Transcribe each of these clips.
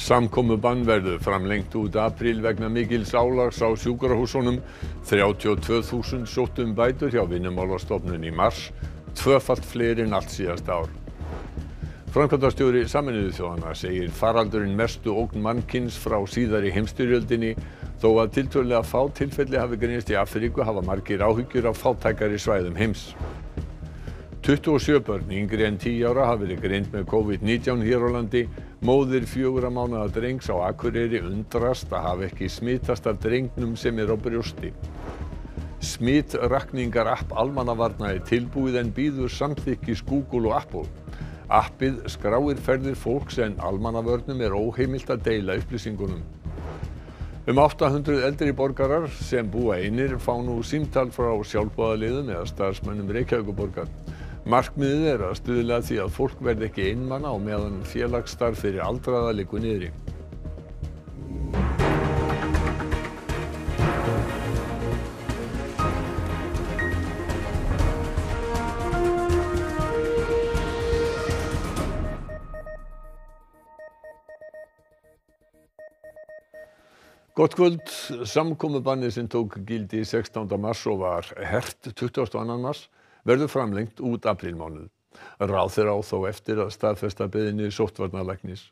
Samkomubann verður framlengt út apríl vegna mikils álags á sjúkrahúsunum. 32.000 sóttu bætur hjá Vinnumálastofnun í mars, tvöfalt fleiri en allt síðasta ár. Framkvæmdastjóri Sameinuðu þjóðanna segir faraldurinn mestu ógn mannkyns frá síðari heimsstyrjöldinni. Þó að tiltölulega fá tilfelli hafi greinst í Afríku hafa margir áhyggjur af fátækari svæðum heims. 27 börn yngri en 10 ára hafa verið greind með COVID-19 hér á landi. Móðir 4 mánaða drengs á Akureyri undrast að hafa ekki smitast af drengnum sem er á brjósti. Smitrakningarapp almannavarna er tilbúið en bíður samþykkis Google og Apple. Appið skráir ferðir fólks en almannavörnum er óheimilt að deila upplýsingunum. 800 eldri borgarar sem búa einir fá nú símtal frá sjálfboðaliðum eða starfsmönnum Reykjavíkurborgar. Markmiðið er að stuðla að því að fólk verði ekki einmana á meðan félagsstarf fyrir aldraða liggur niðri. Gott kvöld. Samkomubannið sem tók gildi 16. mars og var hert 22. mars verður framlengt út aprílmánuð. Ráðherra á þó eftir að staðfesta beiðni sóttvarnalæknis.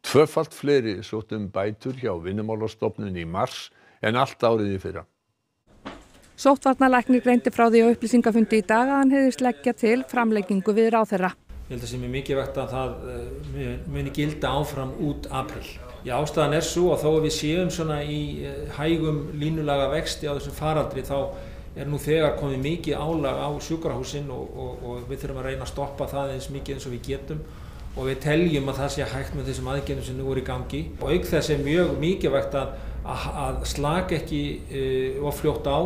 Tvöfalt fleiri sóttu bætur hjá Vinnumálastofnun í mars en allt árið í fyrra. Sóttvarnalæknir greindi frá því á upplýsingafundi í dag að hann hygðist leggja til framlengingu við ráðherra. Ég held að sé mikilvægt að það muni gilda áfram út apríl. Já, ástæðan er svo að þó að við séum svona í hægum línulaga vexti á þessum faraldri þá er nú þegar komið mikið álag á sjúkrahúsin og við þurfum að reyna að stoppa það eins mikið eins og við getum og við teljum að það sé hægt með þessum aðgerðum sem nú eru í gangi. Og auk þess er mjög mikilvægt að slaka ekki of fljótt á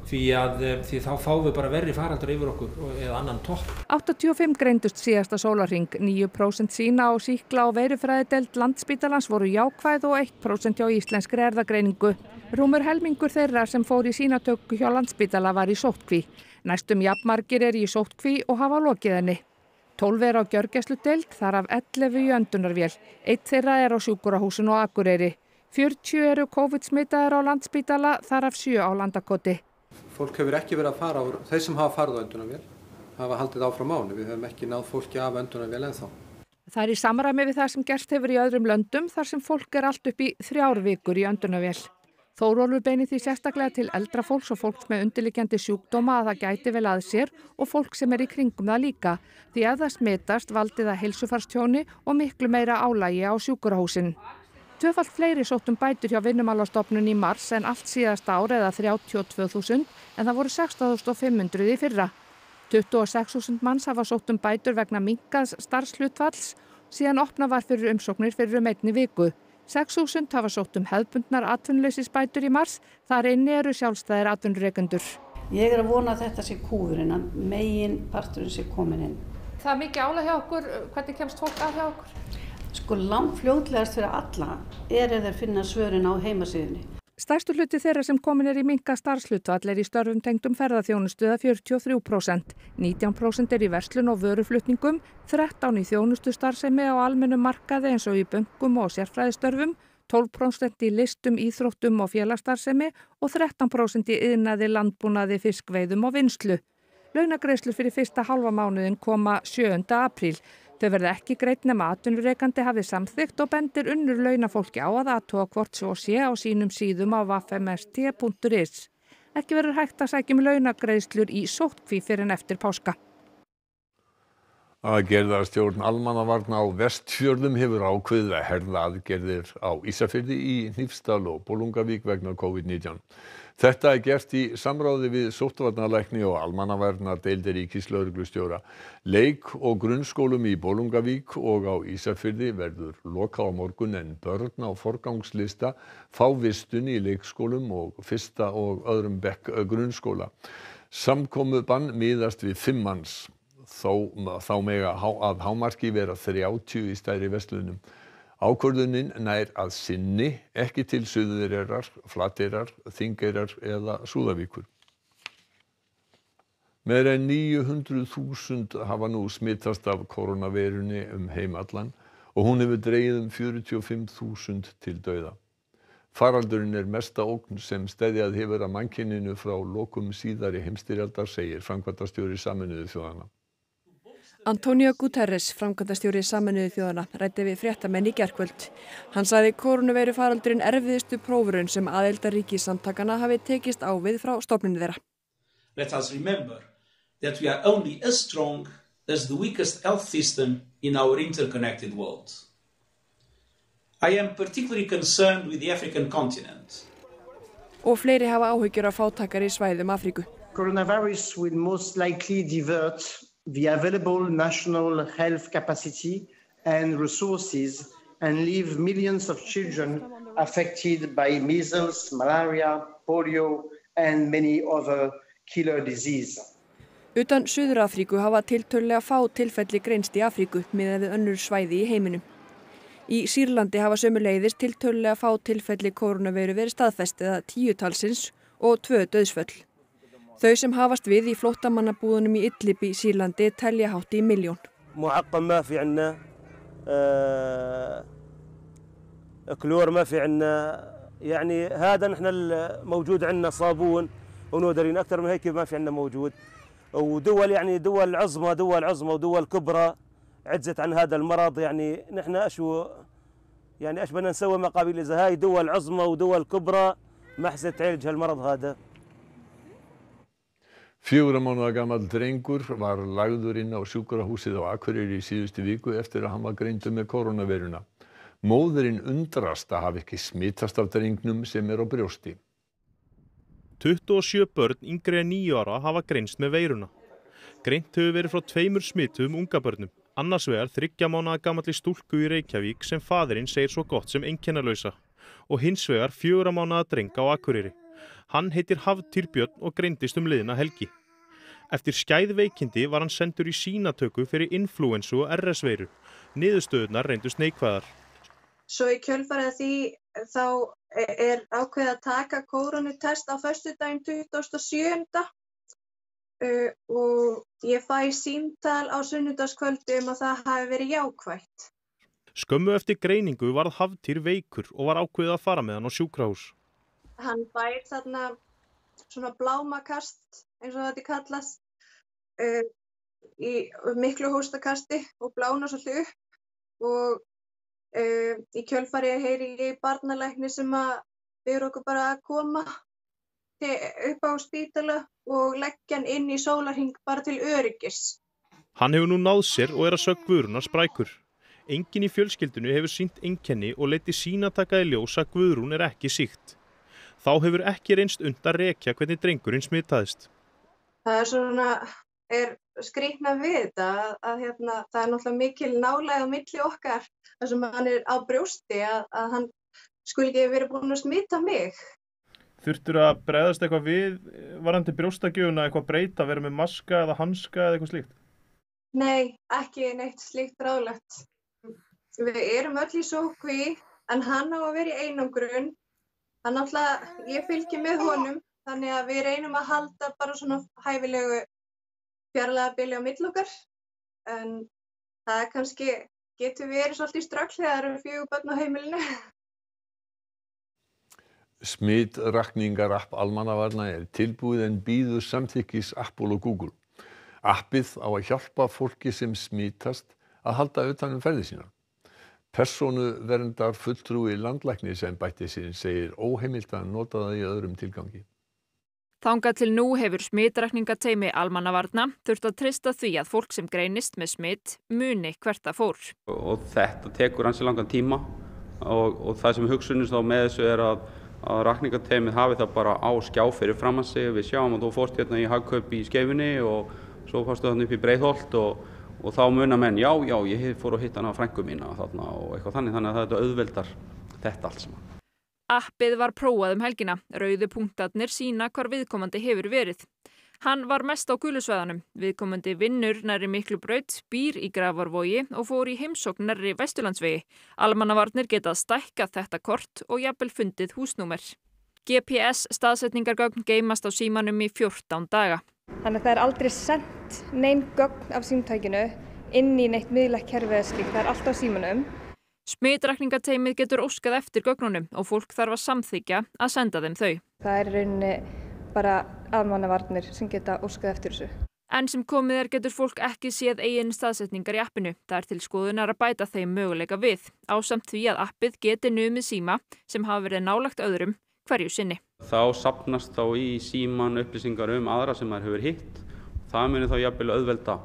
því þá fáum við bara verri faraldur yfir okkur eða annan topp. 85 greindust síðasta sólarhring, 9% sýna á sýkla og veirufræðideild Landspítalans voru jákvæð og 1% hjá Íslenskri erfðagreiningu. Rúmur helmingur þeirra sem fór í sýnatöku hjá Landspítala var í sóttkví. Næstum jafnmargir eru í sóttkví og hafa lokið henni. 12 eru á gjörgæsludeild, þar af 11 í öndunarvél. 1 þeirra er á sjúkrahúsinu á Akureyri. 40 eru COVID-smitaðir á Landspítala, þar af 7 á Landakoti. Fólk hefur ekki verið að fara á, þeir sem hafa farið á öndunarvél hafa haldið áfram mánu. Við höfum ekki náð fólki af öndunarvél ennþá. Það er í samræmi við það sem gerst hefur í öðrum löndum þar sem fólk er allt upp í 3 vikur í öndunarvél. Þórólfur beinir því sérstaklega til eldra fólks og fólks með undirliggjandi sjúkdóma að það gæti vel að sér og fólk sem er í kringum það líka. Því ef það smitast valdi það heilsufarstjóni og miklu meira álagi á sjúkrahúsin. Tvöfalt fleiri sóttu bætur hjá Vinnumálastofnun í mars en allt síðasta ár eða 32.000 en það voru 16.500 í fyrra. 26.000 manns hafa sótt bætur vegna minnkaðs starfshlutfalls síðan opnað var fyrir umsóknir fyrir 1 viku. 6.000 hafa sótt hefðbundnar atvinnuleysisbætur í mars, þar inni eru sjálfstæðir atvinnurekendur. Ég er að vona að þetta sé kúfurinn, að megin parturinn sé komin inn. Það er mikið álag hjá okkur, hvernig kemst fólk að hjá okkur? Sko langt fljótlegast fyrir alla er að þeir finna svörin á heimasíðunni. Stærstur hluti þeirra sem komin er í minnkað starfshlutfall er í störfum tengdum ferðaþjónustu eða 43%. 19% er í verslun og vöruflutningum, 13% í þjónustustarfsemi á almennum markaði eins og í bönkum og sérfræðistörfum, 12% í listum, íþróttum og félagsstarfsemi og 13% í iðnaði, landbúnaði, fiskveiðum og vinnslu. Launagreiðslur fyrir fyrsta hálfa mánuðinn koma 7. apríl. Þau verða ekki greidd nema atvinnurekandi hafi samþykkt og bendir unnur launafólki á að athuga hvort svo sé á sínum síðum á www.fmst.is. Ekki verður hægt að sækja launagreiðslur í sóttkví fyrr en eftir páska. Aðgerðarstjórn almannavarna á Vestfjörðum hefur ákveðið að herða aðgerðir á Ísafirði, í Hnífsdal og Bolungarvík vegna COVID-19. Þetta er gert í samráði við sóttvarnalækni og almannavarnadeildir ríkislögreglustjóra. Leik- og grunnskólum í Bolungarvík og á Ísafirði verður lokað á morgun en börn á forgangslista fá vistun í leikskólum og 1. og 2. bekk grunnskóla. Samkomubann miðast við 5 manns. Þá mega að hámarki vera 30 í stærri verslunum. Ákvörðunin nær að sinni ekki til Suðureyrar, Flateyrar, Þingeyrar eða Súðavíkur. Meira en 900.000 hafa nú smitast af koronaveirunni heim allan og hún hefur dregið 45.000 til dauða. Faraldurinn mesta ógn sem steðjað hefur að mannkyninu frá lokum síðari heimsstyrjaldar, segir framkvæmdastjóri Sameinuðu þjóðanna. Antonio Guterres, framkvæmdastjóri Sameinuðu þjóðanna, ræddi við fréttamenn í gærkvöld. Hann sagði kórónuveirufaraldurinn erfiðustu prófraun sem aðildarríki samtakanna hafi tekist á við frá stofnun þeirra. Let us remember that we are only as strong as the weakest health system in our interconnected world. I am particularly concerned with the African continent. Og fleiri hafa áhyggjur af fátækari svæðum Afríku. Coronavirus will most likely divert the available national health capacity and resources and leave millions of children affected by measles, malaria, polio and many other killer diseases. Utan Suður-Afríku hafa tiltölulega fá tilfelli greinst í Afríku miðað við önnur svæði í heiminum. Í Sýrlandi hafa sömuleiðis tiltölulega fá tilfelli kórónuveiru verið staðfest eða 10 talsins og 2 dauðsföll. Þau sem hafast við í flóttamannabúðunum í Idlib í Sýrlandi telja hátt í 1 milljón. معقم ما في عندنا كلور ما في عندنا يعني هذا نحن الموجود عندنا صابون ونودرين أكثر من هيك ما في عندنا موجود ودول يعني دول عظمى ودول كبرى عجزت عن هذا المرض يعني نحن ايش بدنا نسوي مقابل اذا هاي دول عظمى ودول كبرى ما حست تعالج هالمرض هذا. 4 mánaða gamall drengur var lagður inn á sjúkrahúsið á Akureyri í síðustu viku eftir að hann var greindur með kórónuveiruna. Móðirin undrast að hafa ekki smitast af drengnum sem á brjósti. 27 börn yngri en 9 ára hafa greinst með veiruna. Greint hefur verið frá 2 smitum ungabörnum. Annars vegar 3 mánaða gamalli stúlku í Reykjavík sem faðirinn segir svo gott sem einkennalausa og hins vegar 4 mánaða dreng á Akureyri. Hann heitir Hafdír Björn og greindist liðna helgi. Eftir skæð veikindi var hann sendur í sýnatöku fyrir inflúensu og RS-veiru. Niðurstöðurnar reyndust neikvæðar. Svo í kjölfarið því þá ákveðið að taka kórónutest á föstudaginn 27. Og ég fæ símtal á sunnudagskvöldi að það hafi verið jákvætt. Skömmu eftir greiningu varð Hafdír veikur og var ákveðið að fara með hann á sjúkrahús. Hann fær þarna svona blámakast eins og þetta kallast í miklu hóstakasti og blána svolítið upp og í kjölfarið heyri ég barnalækni sem að biður okkur bara að koma upp á spítala og leggja hann inn í sólarhring bara til öryggis. Hann hefur nú náð sér og að sögn Guðrúnar sprækur. Enginn í fjölskyldunni hefur sýnt einkenni og leiddi sýnataka í ljós að Guðrún ekki sýkt. Þá hefur ekki reynst unnt að rekja hvernig drengurinn smitaðist. Það skrýtna við þetta að það náttúrulega mikil nálægð á milli okkar þar sem hann á brjósti að hann skuli ekki verið búinn að smita mig. Þurftur að bregðast eitthvað við varðandi brjóstagjöfuna, eitthvað breyta, vera með maska eða hanska eða eitthvað slíkt? Nei, ekki neitt slíkt ráðlegt. Við erum öll í sóttkví en hann á að vera í einangrun. Þannig náttúrulega ég fylgi með honum þannig að við reynum að halda bara svona hæfilegu fjarlægðarbili á milli okkar. En það kannski getur verið svolítið ströggl þegar það eru 4 börn á heimilinu. Smitrakningarapp almannavarna tilbúið en bíður samþykkis Apple og Google. Appið á að hjálpa fólki sem smitast að halda utan ferðir sínar. Persónuverndar fulltrúi landlæknisembættisins segir óheimilt að nota það í öðrum tilgangi. Þangað til nú hefur smitrakningateymi almannavarna þurft að treysta því að fólk sem greinist með smit muni hvert það fór. Og þetta tekur ansi langan tíma og það sem hugsunist þá með þessu að rakningateymið hafi það bara á skjá fyrir fram að sig. Við sjáum að þú fórst hérna í Hagkaup í Skeifunni og svo fórstu þarna upp í Breiðholt og þá muna menn, já, ég fór að hitta hana frænku mína þarna og eitthvað þannig að þetta auðveldar þetta allt saman. Appið var prófað helgina. Rauðu punktarnir sýna hvar viðkomandi hefur verið. Hann var mest á gulusvæðanum. Viðkomandi vinnur nærri Miklubraut, býr í Grafarvogi og fór í heimsókn nærri Vesturlandsvegi. Almannavarnir geta stækkað þetta kort og jafnvel fundið húsnúmer. GPS staðsetningargögn geymast á símanum í 14 daga. Þannig að það aldrei sendt nein gögn af símtækinu inn í neitt miðlægt kerfi eða slíkt. Það allt á símanum. Smitrakningateymið getur óskað eftir gögnunum og fólk þarf að samþykkja að senda þeim þau. Það er í rauninni bara almannavarnir sem geta óskað eftir þessu. Enn sem komið getur fólk ekki séð eigin staðsetningar í appinu. Það er til skoðunar að bæta þeim möguleika við, ásamt því að appið geti numið síma sem hafa verið nálægt öðrum hverju sinni. Þá safnast þá í síman upplýsingar aðra sem maður hefur hitt. Það muni þá jafnvel auðvelda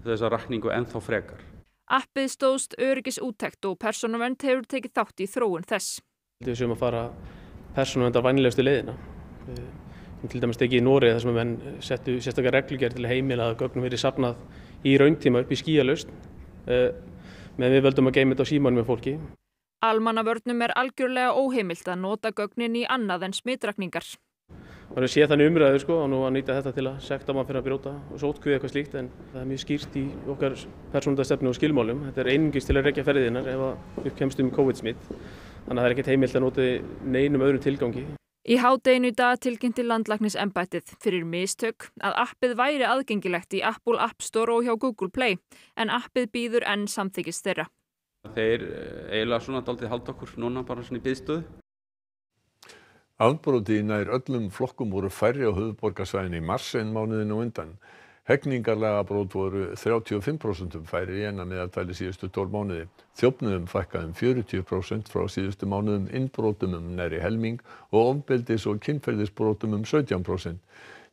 þessa rakningu ennþá frekar. Appið stóðst öryggisúttekt og Persónuvernd hefur tekið þátt í þróun þess. Við séum að fara persónuverndar vænlegustu leiðina. Til dæmis tekið í Noregi þar sem menn settu sérstaklega reglugerð til að heimila að gögnum verið safnað í rauntíma upp í skýjalaust, meðan við völdum að geyma þetta á símanum með fólki. Almannavörnum er algjörlega óheimilt að nota gögnin í annað en smitrakningar. Það er séð þannig umræður og nú að nýta þetta til að sekta mann fyrir að brjóta og sóttkví eitthvað slíkt, en það er mjög skýrt í okkar persónuverndarstefnu og skilmálum. Þetta er einungis til að rekja ferðirnar ef upp kemst COVID-smitt, þannig að það er ekkert heimilt að nota neinum öðrum tilgangi. Í hádeginu í dag tilkynnti landlæknisembættið fyrir mistök að appið væri aðgengilegt í Apple App Store og hjá Google Play, en appið bíður enn samþykkis þeirra. Þeir eiginlega svona dálítið halda okkur núna bara svona í biðstöðu. Afbroti í nær öllum flokkum voru færri á höfuðborgarsvæðinu í mars en mánuðinn á undan. Hegningarlagabrot voru 35% færri en að meðaltali síðustu 12 mánuði. Þjófnuðum fækkaði 40% frá síðustu mánuðum, innbrotum nærri helming og ofbeldis- og kynferðisbrotum 17%.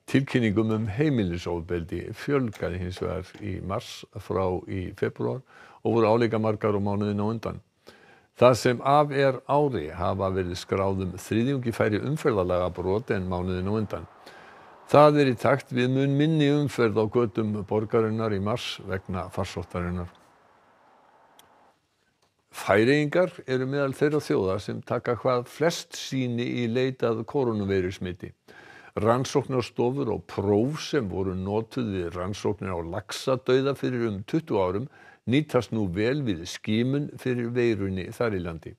Tilkynningum heimilisofbeldi fjölgaði hins vegar í mars frá í febrúar og voru álíka margar á mánuðinn á undan. Það sem af ári hafa verið skráðum þriðjungi færri umferðarlagabrot en mánuðinn á undan. Það í takt við mun minni umferð á götum borgarinnar í mars vegna farsóttarinnar. Færeyingar eru meðal þeirra þjóða sem taka hvað flest sýni í leit að kórónuveirusmiti. Rannsóknarstofur og próf sem voru notuð við rannsóknir á laxadauða fyrir 20 árum nýtast nú vel við skimun fyrir veirunni þar í landi.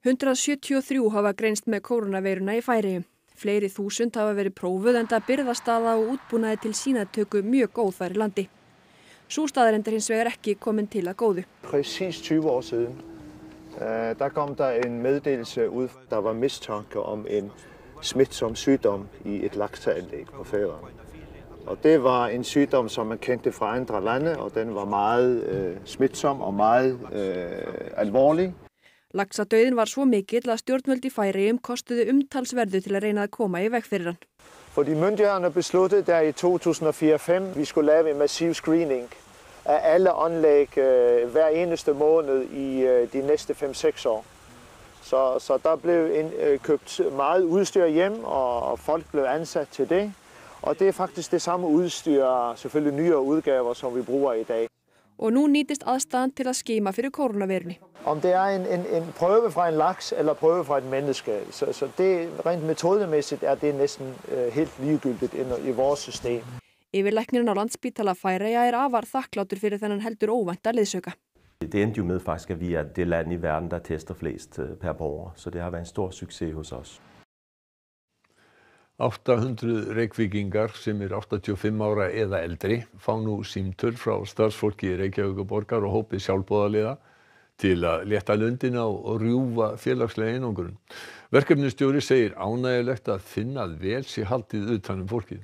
173 hafa greinst með kórónuveiruna í Færeyjum. Fleiri þúsund hafa verið prófuð enda birgðastaða og útbúnaði til sýnatöku mjög góð þar í landi. Sú staðreynd hins vegar ekki komin til að góðu. Præcis 20 år siden, der kom der en meddelelse ud, der var mistanke om en smitsom sygdom i et lakseanlæg på Færøerne. Og det var en sygdom, som man kendte fra andre lande, og den var meget smitsom og meget alvorlig. Laxadauðinn var svo mikill að stjórnvöld í Færeyjum kostuðu umtalsverðu til að reyna að koma í veg fyrir hann. Fordi myndighederne besluttede der i 2004-05, vi skulle lave en massiv screening af alle anlæg hver eneste måned i de næste 5-6 år. Så der blev købt meget udstyr hjem, og folk blev ansat til det. Og det faktisk det samme udstyr, selvfølgelig nyere udgaver, som vi bruger i dag. Og nú nýtist aðstaðan til að skima fyrir koronaveirunni. Om det en prøve fra en laks eller prøve fra et menneske, så det rent metodemæssigt det næsten helt ligegyldigt i vores system. Yfirlæknirinn á Landspítala Færeyja afar þakklátur fyrir þennan heldur óvænta liðsauka. Det endte jo med faktisk, at vi er det land i verden, der tester flest per borger, så det har været en stor succes hos os. 800 Reykvíkingar sem 85 ára eða eldri fá nú símtöl frá starfsfólki Reykjavíkurborgar og hópi sjálfboðaliða til að létta lundina og rjúfa félagslega einangrun. Verkefnisstjóri segir ánægjulegt að finna að vel sé haldið utan fólkið.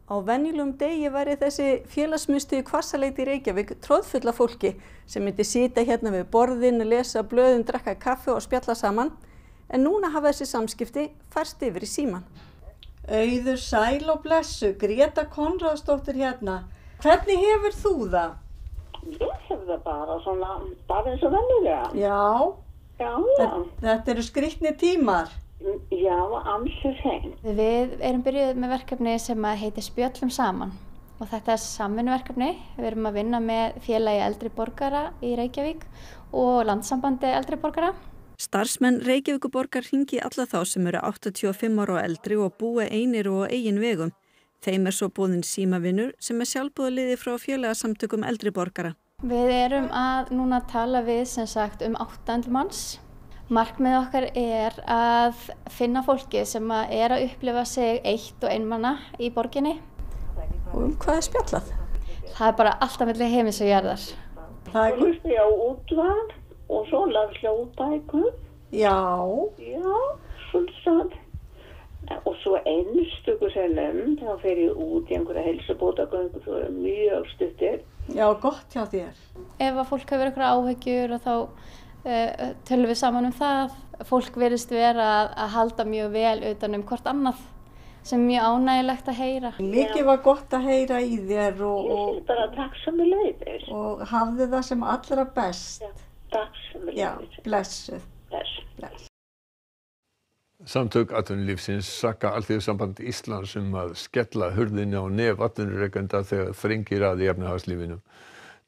Á venjulegum degi væri þessi félagsmiðstöð í Hvassaleiti í Reykjavík troðfull af fólki sem myndi sitja hérna við borðin, lesa blöðin, drekka kaffi og spjalla saman. En núna hafa þessi samskipti færst yfir í síman. Auður sæl og blessu, Greta Konráðsdóttir hérna. Hvernig hefur þú það? Ég hef það bara eins og venjulega. Já. Þetta eru skrýtnir tímar. Já, ansi hrein. Við byrjuð með verkefni sem heitir Spjöllum saman. Og þetta samvinnuverkefni. Við erum að vinna með félagi eldri borgara í Reykjavík og Landssambandi eldri borgara. Starfsmenn Reykjavíkurborgar hringi alla þá sem eru 85 ára og eldri og búa einir og eigin vegum. Þeim svo boðin símavinnur sem sjálfboðaliði frá félagasamtökum eldri borgara. Við erum að núna tala við sem sagt 800 manns. Markmið okkar að finna fólki sem að upplifa sig eitt og einmana í borginni. Og hvað spjallað? Það bara allt á milli heimis og jarðar. Það Svo hlusta ég á útvarp og svo las hljóðbækur. Já. Já, svolítið. Og svo einstöku sinnum, þá fer ég út í einhverja heilsubótagöngu, svo er mjög stuttir. Já, gott hjá þér. Ef að fólk hefur eitthvað áhyggjur og þá tölum við saman um það. Fólk virðist vera að halda mjög vel utan um hvort annað sem er mjög ánægilegt að heyra. Mikið var gott að heyra í þér Ég bara takk sömuleiðis. og hafði það sem allra best. Takk sömuleiðis. Já, blessuð. Bless. Samtök atvinnulífsins saka Alþýðusamband Íslands að skella hurðinni á nef atvinnurekenda þegar þrengir að í efnahagslífinu.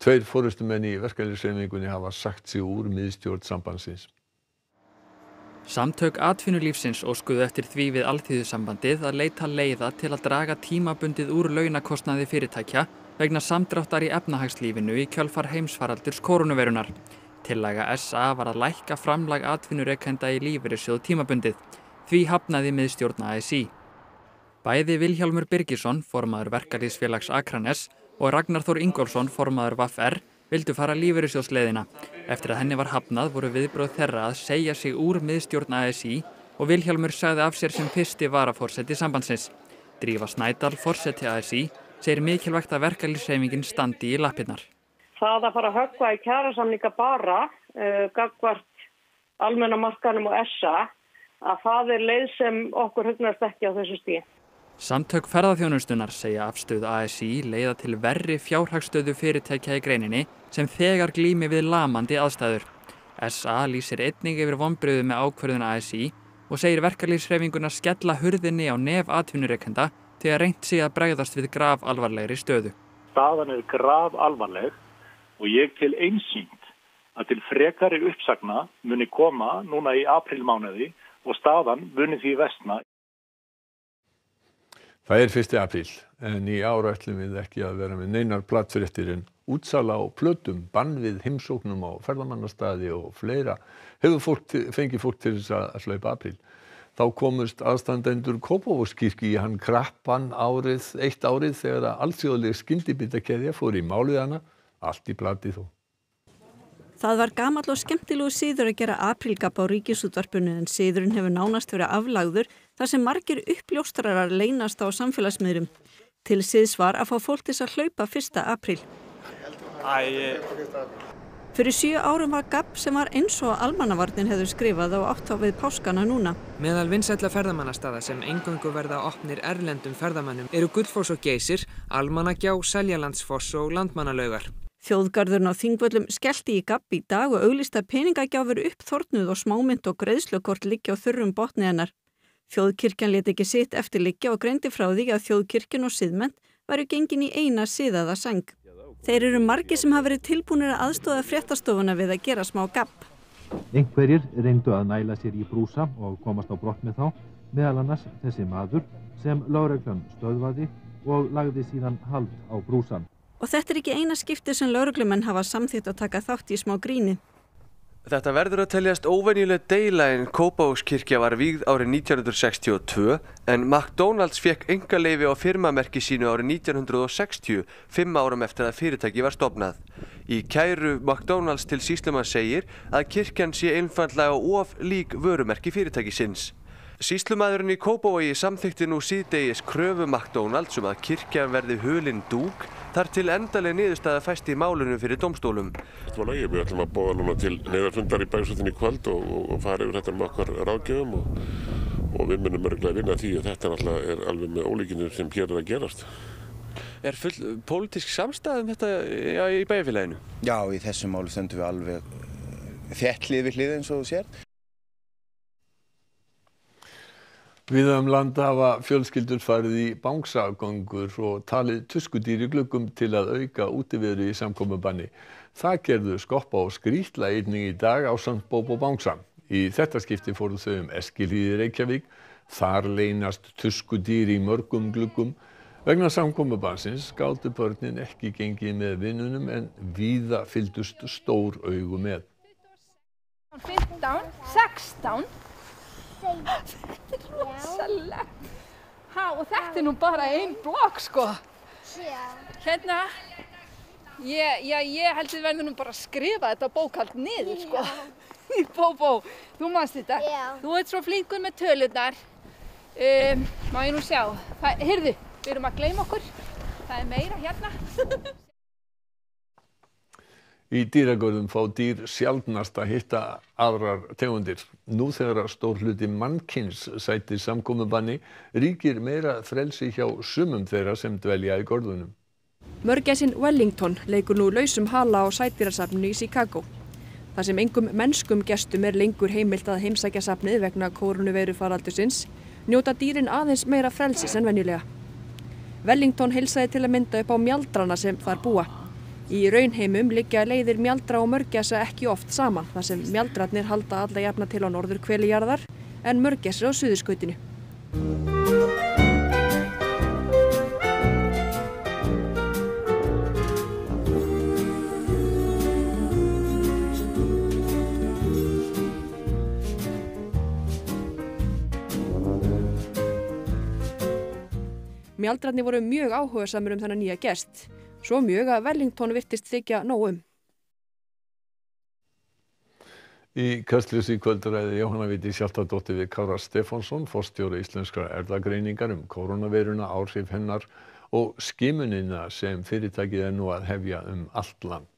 2 forystumenn í verkalýðshreyfingunni hafa sagt sig úr miðstjórn sambandsins. Samtök atvinnulífsins óskuðu eftir því við Alþýðusambandið að leita leiða til að draga tímabundið úr launakostnaði fyrirtækja vegna samdráttar í efnahagslífinu í kjölfar heimsfaraldurs kórónuveirunnar. Tillaga SA var að lækka framlag atvinnurekenda í lífeyrissjóð tímabundið. Því hafnaði miðstjórn ASÍ. Bæði Vilhjálmur Birgisson, formaður Verkalýðsfélags Akraness, og Ragnar Þór Ingólfsson, formaður VFR, vildu fara lífeyrissjóðsleiðina. Eftir að henni var hafnað voru viðbrögð þeirra að segja sig úr miðstjórn ASÍ og Vilhjálmur sagði af sér sem fyrsti varaforseti sambandsins. Drífa Snædal, forseti ASÍ, segir mikilvægt að verkalýðshreyfingin standi í lappirnar. Það að fara að höggva í kjarasamninga bara, gagnvart almenna markaðnum og SA, að það er leið sem okkur hugnast ekki á þessu stigi. Samtök ferðaþjónustunnar segja afstöðu ASÍ leiða til verri fjárhagsstöðu fyrirtækja í greininni sem þegar glími við lamandi aðstæður. SA lýsir einnig yfir vonbrigðum með ákvörðun ASÍ og segir verkalýðshreyfinguna skella hurðinni á nef atvinnurekenda þegar reynt sé að bregðast við grafalvarlegri stöðu. Staðan er grafalvarleg og ég til einsýnt að til frekari uppsagna muni koma núna í aprílmánuði og staðan muni því versna. Það er 1. apríl en í ár ætlum við ekki að vera með neinar plattfréttir en útsala á plötum, bann við heimsóknum á ferðamannastaði og fleira fengið fólk til þess að hlaupa apríl. Þá komust aðstandendur Kópavogskirkju í hann krappan eitt árið þegar að alþjóðleg skyndibitakeðja fór í mál við hana, allt í plati þó. Það var gamall og skemmtilegu siður að gera aprílgabb á Ríkisútvarpinu en siðurinn hefur nánast verið aflagður þar sem margir uppljóstrarar leynast á samfélagsmiðlum. Til siðs var að fá fólk til að hlaupa 1. apríl. Fyrir 7 árum var gabb sem var eins og Almannavarnir hefur skrifað og átt á við páskana núna. Meðal vinsælla ferðamannastaða sem eingöngu verða opnir erlendum ferðamönnum eru Gullfoss og Geysir, Almannagjá, Seljalandsfoss og Landmannalaugar. Þjóðgarðurinn á Þingvöllum skellti í gabb í dag og auglýsta peningagjafur uppþornuð og smámynt og greiðslukort liggja á þurrum botni hennar. Þjóðkirkjan lét ekki sitt eftir liggja og greindi frá því að þjóðkirkjan og siðmennt væru gengin í eina siðaða sæng. Þeir eru margir sem hafa verið tilbúnir að aðstoða fréttastofuna við að gera smá gabb. Einhverjir reyndu að næla sér í brúsa og komast á brott með þá, meðal annars þessi maður sem lögreglan stöðvaði og lagði síðan hald á brúsan. Og þetta er ekki eina skipti sem lögreglumenn hafa samþykkt að taka þátt í smá gríni. Þetta verður að teljast óvenjuleg deila en Kópavogskirkja var vígð árið 1962 en McDonald's fékk einkaleyfi á firmamerki sínu árið 1960, 5 árum eftir að fyrirtæki var stofnað. Í kæru McDonald's til sýslumann segir að kirkjan sé einfaldlega of lík vörumerki fyrirtækisins. Sýslumaðurinn í Kópavogi samþykkti nú síðdegis kröfu McDonald's að kirkjan verði hulin dúk þar til endaleg niðurstaða fæst í málinu fyrir dómstólum. Við ætlum að boða núna til neyðarfundar í Bæjarstjórninni í kvöld og fara yfir þetta með okkar ráðgjöfum og við munum örugglega vinna því að þetta náttúrulega er alveg með ólíkindum sem hér er að gerast. Er full pólitísk samstaða þetta í bæjarfélaginu? Já, í þessu máli stöndum við alveg þétt hlið við hlið eins og þú sér. Víða land hafa fjölskyldur farið í bangsagöngur og talið tuskudýr í gluggum til að auka útiveru í samkomubanni. Það gerðu Skoppa og Skrýtla einnig í dag ásamt Bóbó Bangsa. Í þetta skipti fóru þau Eskilíð í Reykjavík. Þar leynast tuskudýr í mörgum gluggum. Vegna samkomubannsins gátu börnin ekki gengið með vinnunum en víða fylgdust stór augu með. 15, 16. Þetta er rosalegt. Og þetta er nú bara ein blokk, sko. Hérna, Ég held við verðum nú bara að skrifa þetta bókhald niður, sko. Bó, þú manst þetta. Já. Þú ert svo flinkur með tölurnar. Má ég nú sjá. Heyrðu, við erum að gleyma okkur. Það er meira hérna. Í dýragörðum fá dýr sjaldnast að hitta aðrar tegundir. Nú þegar stór hluti mannkyns sætir samkomubanni ríkir meira frelsi hjá sumum þeirra sem dvelja í görðunum. Mörgæsin Wellington leikur nú lausum hala á sædýrasafninu í Chicago. Þar sem engum mennskum gestum lengur heimilt að heimsækja safnið vegna kórónuveirufaraldursins, njóta dýrin aðeins meira frelsis en venjulega. Wellington heilsaði til að mynda upp á mjaldrana sem þar búa. Í raunheimum liggja leiðir mjaldra og mörgæsa ekki oft saman, þar sem mjaldrarnir halda alla jafna til á norðurhveli jarðar en mörgæsir á suðurskautinu. Mjaldrarnir voru mjög áhugasamir þennan nýja gest. Svo mjög að Wellington virtist þykja nóg Í Kastljósi í kvöld ræðir Jóhanna Vigdís Hjaltadóttir við Kára Stefánsson, forstjóra Íslenskrar erfðagreiningar kórónuveiruna, áhrif hennar og skimunina sem fyrirtækið nú að hefja allt land.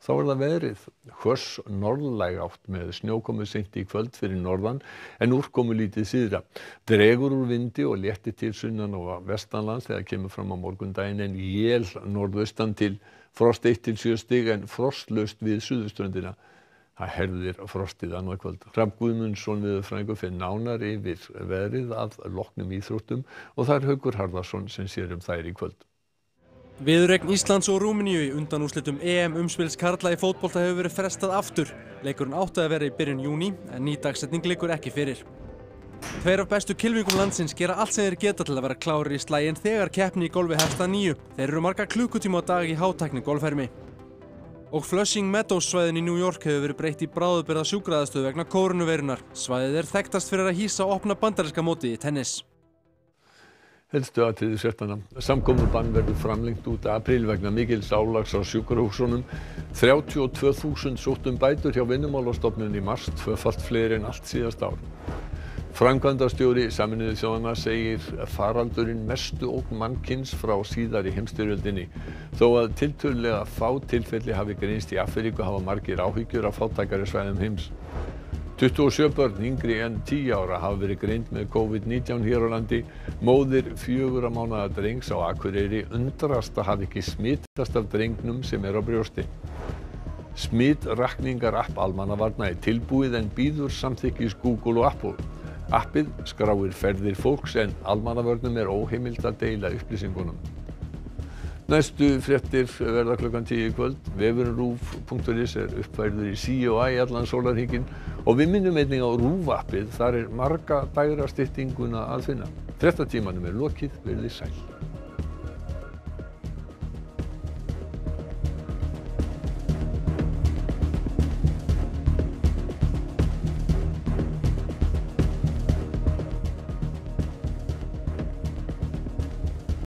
Þá það veðrið, hvöss norðlæg átt með snjókomu seint í kvöld fyrir norðan en úrkomu lítið syðra. Dregur úr vindi og léttir til sunnan og vestanlands þegar kemur fram á morgundaginn en él norðaustan til frost 1 til 7 stig en frostlaust við suðurströndina. Það herðir frostið annað kvöld. Hrafn Guðmundsson veðurfræðingur fer nánar yfir veðrið að loknum íþróttum og það er Haukur Harðarson sem sér þær í kvöld. Viðureign Íslands og Rúmeníu í undanúrslitum EM-umspils karla í fótbolta hefur verið frestað aftur. Leikurinn átti að vera í byrjun júní en ný dagsetning liggur ekki fyrir. Tveir af bestu kylfingum landsins gera allt sem þeir geta til að vera klárir í slaginn þegar keppni í golfi hefst að 9. Þeir eru marga klukkutíma á dag í hátækni golfhermi. Og Flushing Meadows svæðin í New York hefur verið breytt í bráðabirgða sjúkraaðstöðu vegna kórónuveirunar. Svæðið er þekktast fyrir að hýsa opna bandaríska mótið í tennis. Helstu atriði fréttanna. Samkomubann verður framlengt út apríl vegna mikils álags á sjúkrahúsunum. 32.000 sóttu bætur hjá Vinnumálastofnun í mars, tvöfalt fleiri en allt síðasta ár. Framkvæmdastjóri Sameinuðu þjóðanna segir faraldurinn mestu ógn mannkyns frá síðari heimsstyrjöldinni. Þó að tiltölulega fá tilfelli hafi greinst í Afríku hafa margir áhyggjur af fátækari svæðum heims. 27 börn yngri en 10 ára hafa verið greind með COVID-19 hér á landi. Móðir 4 mánaða drengs á Akureyri undrast að hafa ekki smitast af drengnum sem á brjósti. Smitrakningarapp almannavarna tilbúið en bíður samþykkis Google og Apple. Appið skráir ferðir fólks en almannavörnum óheimilt að deila upplýsingunum. Næstu fréttir verða klukkan 10 í kvöld. Vefurinn RÚV.is uppfærður í sí og æ allan sólarhringinn og við minnum einnig á RÚV appið. Þar marga dagra styttinguna að finna. Fréttatímanum lokið, verið sæl.